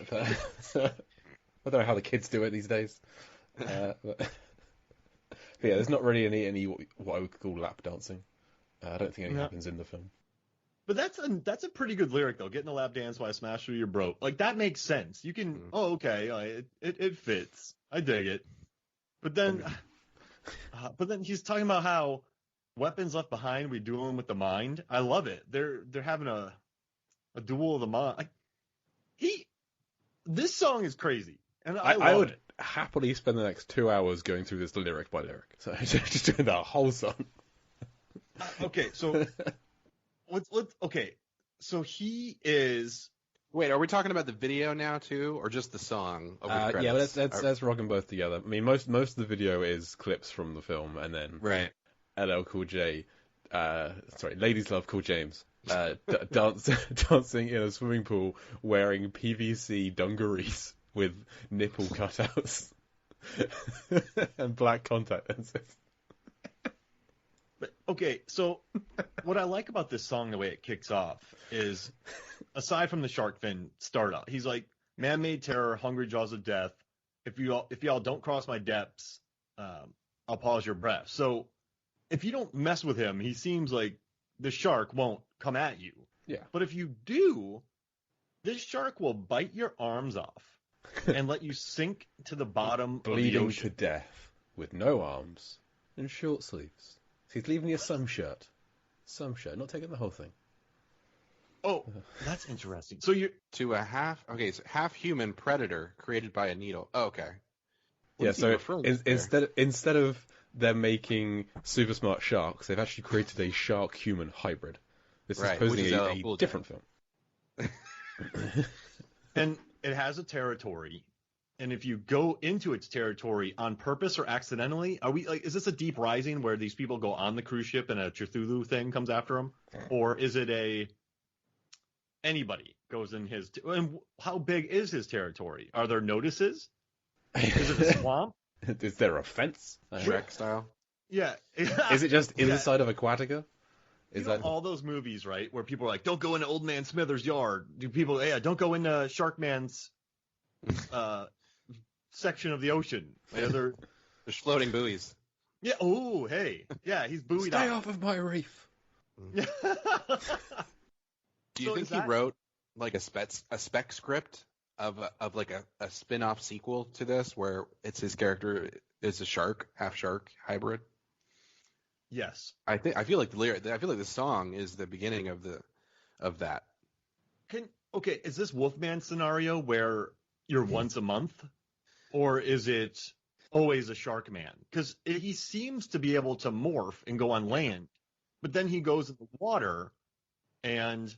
But I don't know how the kids do it these days. But yeah, there's not really any what I would call lap dancing. I don't think any No. happens in the film. But that's a pretty good lyric though. Getting a lap dance while I smash through your bro. Like that makes sense. You can. Oh, okay. It fits. I dig it. But then, he's talking about how weapons left behind. We duel them with the mind. I love it. They're having a duel of the mind. This song is crazy, and I would it. happily spend the next 2 hours going through this lyric by lyric. So just doing that whole song. Okay, so okay, so he is. Wait, are we talking about the video now too, or just the song? Yeah, but let's rock them both together. I mean, most of the video is clips from the film, and then right. LL Cool J, Ladies Love Cool James, dancing in a swimming pool wearing PVC dungarees with nipple cutouts and black contact lenses. But, okay, so what I like about this song, the way it kicks off, is aside from the shark fin startup, he's like, man-made terror, hungry jaws of death. If y'all don't cross my depths, I'll pause your breath. So if you don't mess with him, he seems like the shark won't come at you. Yeah. But if you do, this shark will bite your arms off and let you sink to the bottom of the Bleeding ocean. to death with no arms and short sleeves. He's leaving you some shirt, not taking the whole thing. Oh, that's interesting. So you're To a half human predator created by a needle. Oh, okay. What yeah. is he So referring to there? instead of them making super smart sharks, they've actually created a shark human hybrid. This is Right, supposedly which is a different film. and it has a territory, and if you go into its territory on purpose or accidentally, is this a Deep Rising where these people go on the cruise ship and a Cthulhu thing comes after them, or is it anybody goes in his? And how big is his territory? Are there notices? Is it a swamp? Is there a fence? Shrek style. Yeah. Is it just Yeah. inside of Aquatica? You Is know, that all those movies, right, where people are like, don't go into Old Man Smithers' yard. Do people, don't go into Sharkman's section of the ocean. There's floating buoys. Yeah, oh, hey. Yeah, he's buoyed Stay up. off of my reef? Do you think he wrote like a spec script of like a spin-off sequel to this where it's his character is a half shark hybrid? Yes. I feel like the song is the beginning of that. Okay, is this Wolfman scenario where you're once a month? Or is it always a shark man? Because he seems to be able to morph and go on land, but then he goes in the water and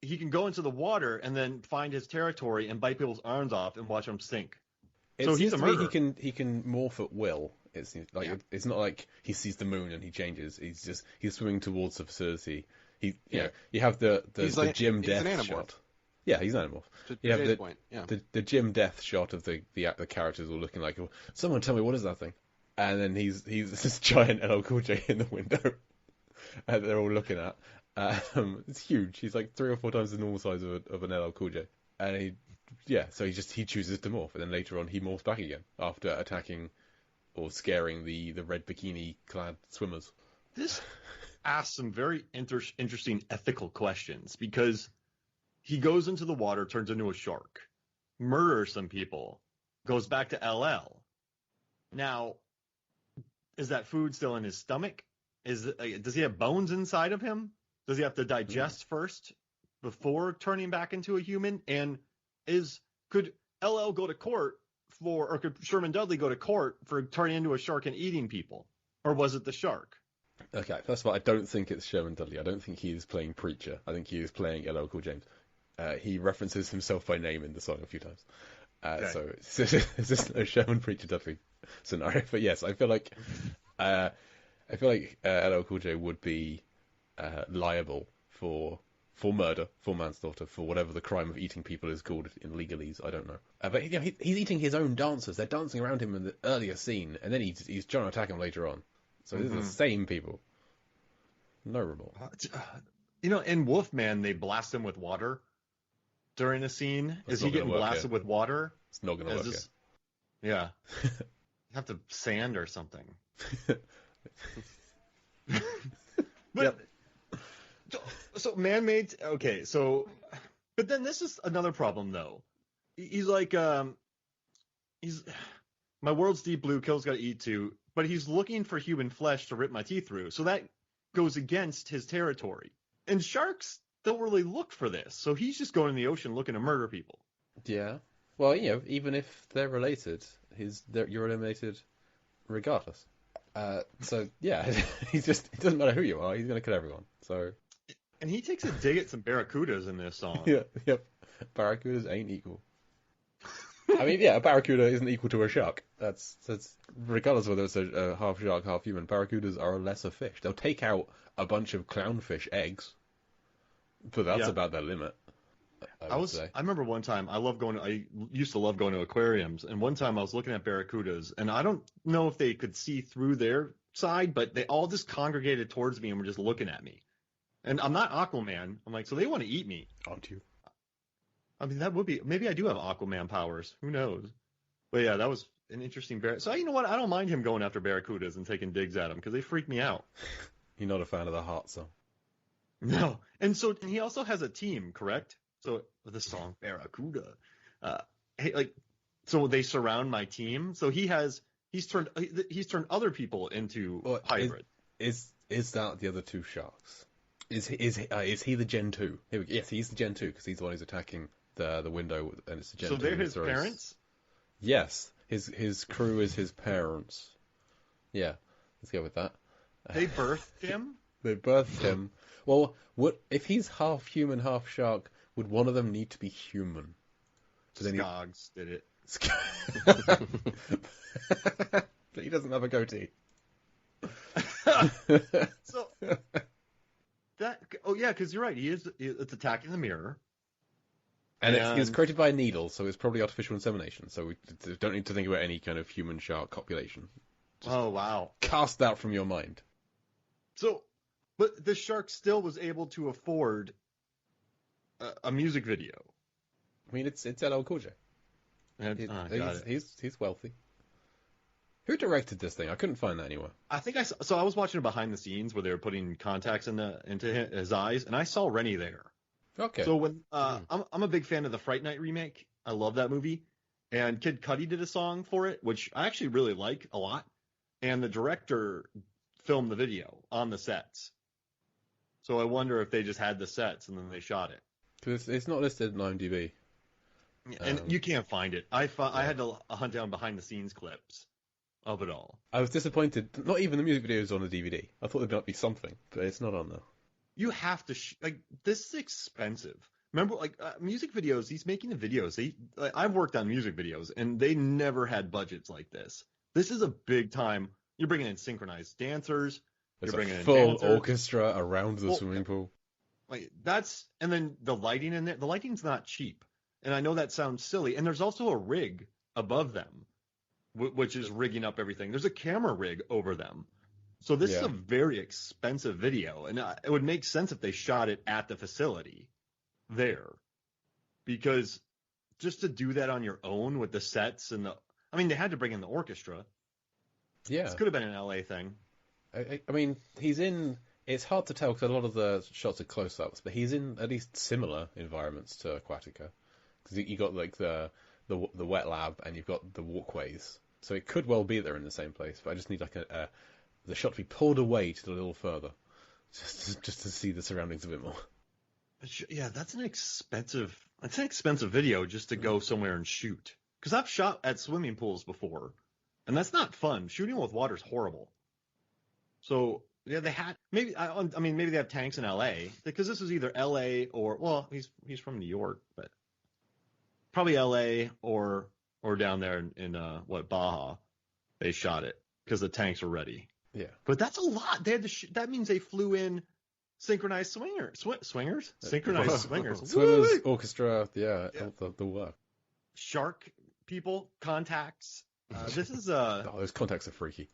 he can go into the water and then find his territory and bite people's arms off and watch them sink. So he's a murderer. He can morph at will. It's like It's not like he sees the moon and he changes. He's swimming towards the facility. You have the Jim Death shot. Yeah, he's an animal. You have the Jim Death shot of the characters all looking like, someone tell me what is that thing? And then he's this giant LL Cool J in the window, and they're all looking at. It's huge. He's like 3 or 4 times the normal size of an LL Cool J, and so he chooses to morph, and then later on he morphs back again after attacking or scaring the red bikini clad swimmers. This asks some very interesting ethical questions because he goes into the water, turns into a shark, murders some people, goes back to LL. Now, is that food still in his stomach? Does he have bones inside of him? Does he have to digest first before turning back into a human? And could LL go to court or could Sherman Dudley go to court for turning into a shark and eating people? Or was it the shark? Okay, first of all, I don't think it's Sherman Dudley. I don't think he is playing Preacher. I think he is playing LL Cool James. He references himself by name in the song a few times. So it's just a Sherman Preacher Dudley scenario. But yes, I feel like LL Cool J would be liable for murder, for manslaughter, for whatever the crime of eating people is called in legalese. I don't know. But he's eating his own dancers. They're dancing around him in the earlier scene, and then he's trying to attack them later on. So these are the same people. No remorse. In Wolfman, they blast him with water. during a scene? Is he getting blasted with water? It's not going to work. Yeah. You have to sand or something. But so man-made. Okay, so but then this is another problem though. He's like he's my world's deep blue, kills got to eat too, but he's looking for human flesh to rip my teeth through. So that goes against his territory. And sharks don't really look for this. So he's just going in the ocean looking to murder people. Yeah. Well, even if they're related, you're eliminated regardless. So yeah, it doesn't matter who you are, he's going to kill everyone. So. And he takes a dig at some barracudas in this song. Yeah, yep. Barracudas ain't equal. I mean, yeah, a barracuda isn't equal to a shark. That's regardless of whether it's a half shark, half human. Barracudas are a lesser fish. They'll take out a bunch of clownfish eggs, but that's about their limit. I remember one time I used to love going to aquariums, and one time I was looking at barracudas, and I don't know if they could see through their side, but they all just congregated towards me and were just looking at me. And I'm not Aquaman. I'm like, so they want to eat me. Aren't you? I mean, that would be, maybe I do have Aquaman powers. Who knows? But yeah, that was an interesting So you know what? I don't mind him going after barracudas and taking digs at them because they freak me out. You're not a fan of the heart song. No. And he also has a team, correct? So with the song Barracuda, so they surround my team. So he's turned other people into hybrid. Is that the other two sharks? Is he the Gen 2? Yes, he's the Gen 2 because he's the one who's attacking the window, and it's the Gen 2. So they're his parents? Yes, his crew is his parents. Yeah, let's go with that. They birthed him? They birthed him. Well, if he's half human, half shark, would one of them need to be human? Skogs did it. But he doesn't have a goatee. So... because you're right. It's attacking the mirror. And it's created by a needle, so it's probably artificial insemination. So we don't need to think about any kind of human shark copulation. Just wow. Cast that from your mind. So, but the shark still was able to afford a music video. I mean, it's LL Cool J. He's wealthy. Who directed this thing? I couldn't find that anywhere. I think I was watching behind the scenes where they were putting contacts into his eyes, and I saw Rennie there. Okay. So when I'm a big fan of the Fright Night remake. I love that movie, and Kid Cudi did a song for it, which I actually really like a lot. And the director filmed the video on the sets. So I wonder if they just had the sets and then they shot it. Because it's not listed in IMDb. And you can't find it. I had to hunt down behind the scenes clips of it all. I was disappointed. Not even the music video is on the DVD. I thought there might be something, but it's not on there. You have to this is expensive. Remember, music videos. He's making the videos. I've worked on music videos, and they never had budgets like this. This is a big time. You're bringing in synchronized dancers. There's a full orchestra around the swimming pool. And then the lighting in there. The lighting's not cheap, and I know that sounds silly. And there's also a rig above them, which is rigging up everything. There's a camera rig over them. So this is a very expensive video, and it would make sense if they shot it at the facility there, because just to do that on your own with the sets and they had to bring in the orchestra. Yeah, this could have been an LA thing. I mean, it's hard to tell because a lot of the shots are close-ups, but he's in at least similar environments to Aquatica, because you got the wet lab and you've got the walkways, so it could well be they're in the same place. But I just need the shot to be pulled away to a little further, just to see the surroundings a bit more. Yeah, that's an expensive video just to go somewhere and shoot. Because I've shot at swimming pools before, and that's not fun. Shooting with water is horrible. So yeah, they had maybe they have tanks in L.A. because this was either L.A. or he's from New York, but probably L.A. or down there in Baja. They shot it because the tanks were ready. Yeah, but that's a lot. They had to. That means they flew in synchronized swingers. Synchronized swingers. Swimmers, orchestra. Yeah, the work. Shark people, contacts. This is those contacts are freaky.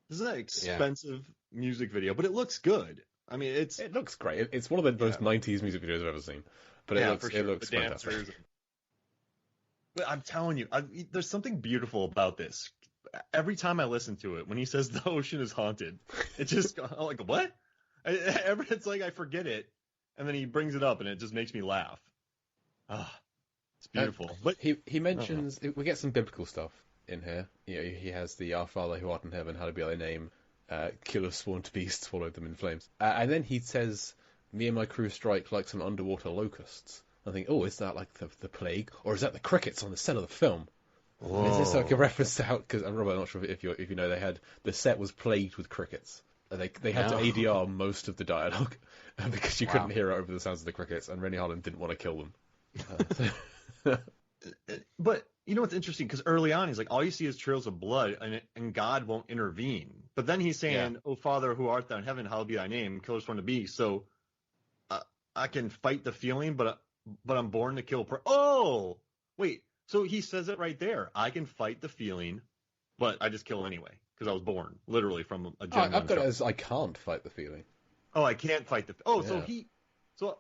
This is an expensive music video, but it looks good. I mean, it looks great. It's one of the most 90s music videos I've ever seen. but it looks fantastic. But I'm telling you, there's something beautiful about this. Every time I listen to it, when he says the ocean is haunted, it just I'm like, what? It's like I forget it, and then he brings it up, and it just makes me laugh. It's beautiful. But he mentions we get some biblical stuff in here. You know, he has the Our Father who art in heaven, hallowed be thy name. Killers sworn to beasts, swallowed them in flames. And then he says, "Me and my crew strike like some underwater locusts." I think, is that like the plague, or is that the crickets on the set of the film? Whoa. Is this like a reference to how? Because I'm not sure if you know, they had the set was plagued with crickets. They had to ADR most of the dialogue because you couldn't hear it over the sounds of the crickets, and Rennie Harlin didn't want to kill them. But you know what's interesting? Because early on he's like, all you see is trails of blood, and God won't intervene. But then he's saying, "Oh Father, who art thou in heaven, hallowed be thy name." Killers sworn to be. So I can fight the feeling, but I'm born to kill. Oh wait. So he says it right there. I can fight the feeling, but I just kill anyway because I was born literally from a genuine. I've got it as I can't fight the feeling. Oh, I can't fight the. So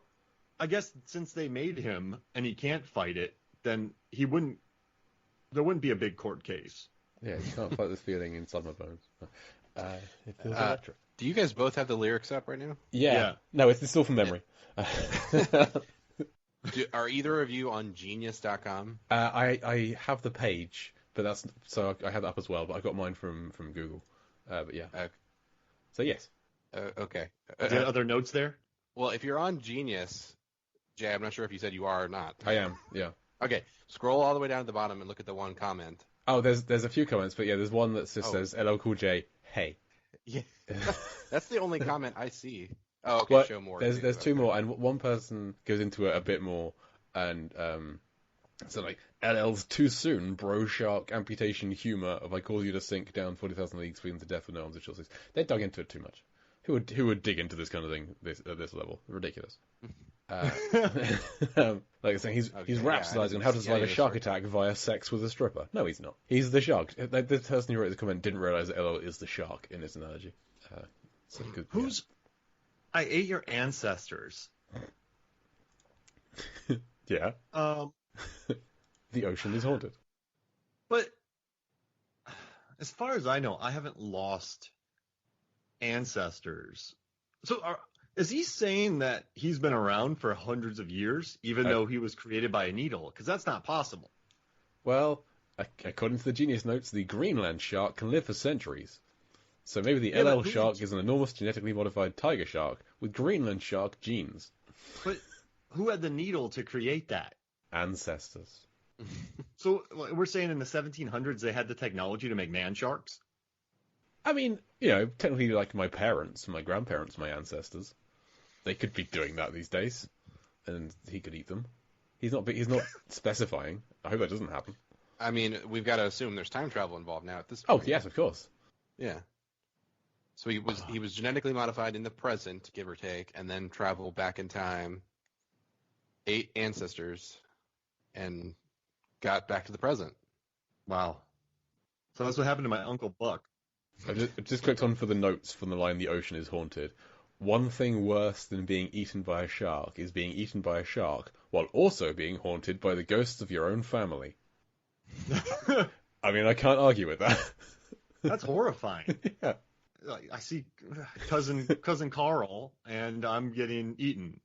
I guess since they made him and he can't fight it, then there wouldn't be a big court case. Yeah, you can't fight this feeling inside my bones. It feels electric. Do you guys both have the lyrics up right now? Yeah. No, it's still from memory. Are either of you on Genius.com? I have the page, but I have that up as well. But I got mine from Google. But yeah. So yes. Okay. Are there other notes there? Well, if you're on Genius, Jay, I'm not sure if you said you are or not. I am. Yeah. Okay. Scroll all the way down to the bottom and look at the one comment. Oh, there's a few comments, but yeah, there's one that just says LL Cool J, hey. Yeah. That's the only comment I see. Oh, okay, well, show more. There's two more, and one person goes into it a bit more, and so like, LL's too soon, bro shark amputation humor, if I call you to sink down 40,000 leagues, feeding to death with no arms or short sticks. They dug into it too much. Who would dig into this kind of thing at this level? Ridiculous. Like saying he's rhapsodizing on how to survive a shark attack via sex with a stripper. No, he's not. He's the shark. The person who wrote this comment didn't realize that LL is the shark in this analogy. Who's... I ate your ancestors. Yeah. The ocean is haunted. But as far as I know, I haven't lost ancestors. So is he saying that he's been around for hundreds of years, even though he was created by a needle? Because that's not possible. Well, according to the Genius notes, the Greenland shark can live for centuries. So maybe the LL shark is an enormous genetically modified tiger shark with Greenland shark genes. But who had the needle to create that? Ancestors. So we're saying in the 1700s they had the technology to make man sharks? I mean, technically like my parents, my grandparents, my ancestors. They could be doing that these days. And he could eat them. He's not specifying. I hope that doesn't happen. I mean, we've got to assume there's time travel involved now at this point. Oh, yes, of course. Yeah. So he was genetically modified in the present, give or take, and then traveled back in time, 8 ancestors, and got back to the present. Wow. So that's what happened to my Uncle Buck. I just clicked on for the notes from the line "The ocean is haunted." One thing worse than being eaten by a shark is being eaten by a shark while also being haunted by the ghosts of your own family. I mean, I can't argue with that. That's horrifying. Yeah. I see cousin Carl, and I'm getting eaten.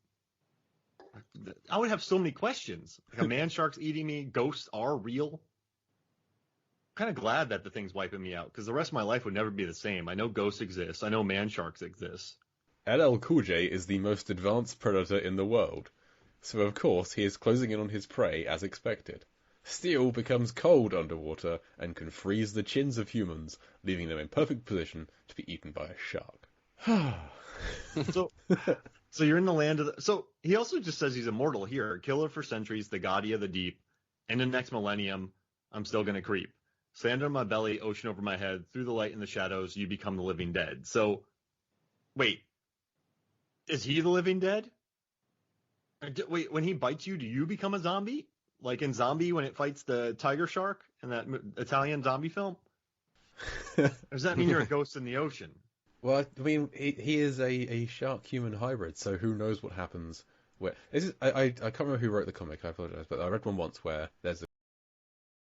I would have so many questions. Like, a man shark's eating me. Ghosts are real. I'm kind of glad that the thing's wiping me out, because the rest of my life would never be the same. I know ghosts exist. I know man sharks exist. LL Cool J is the most advanced predator in the world, so of course he is closing in on his prey as expected. Steel becomes cold underwater and can freeze the chins of humans, leaving them in perfect position to be eaten by a shark. So you're in the land of so he also just says he's immortal here. Killer for centuries, the Gaudi of the deep. In the next millennium, I'm still going to creep. Sand on my belly, ocean over my head, through the light and the shadows, you become the living dead. So, wait, is he the living dead? Wait, when he bites you, do you become a zombie? Like in Zombie when it fights the tiger shark in that Italian zombie film? Or does that mean you're a ghost in the ocean? Well, I mean, he is a shark-human hybrid, so who knows what happens where this is I can't remember who wrote the comic. I apologize, but I read one once where there's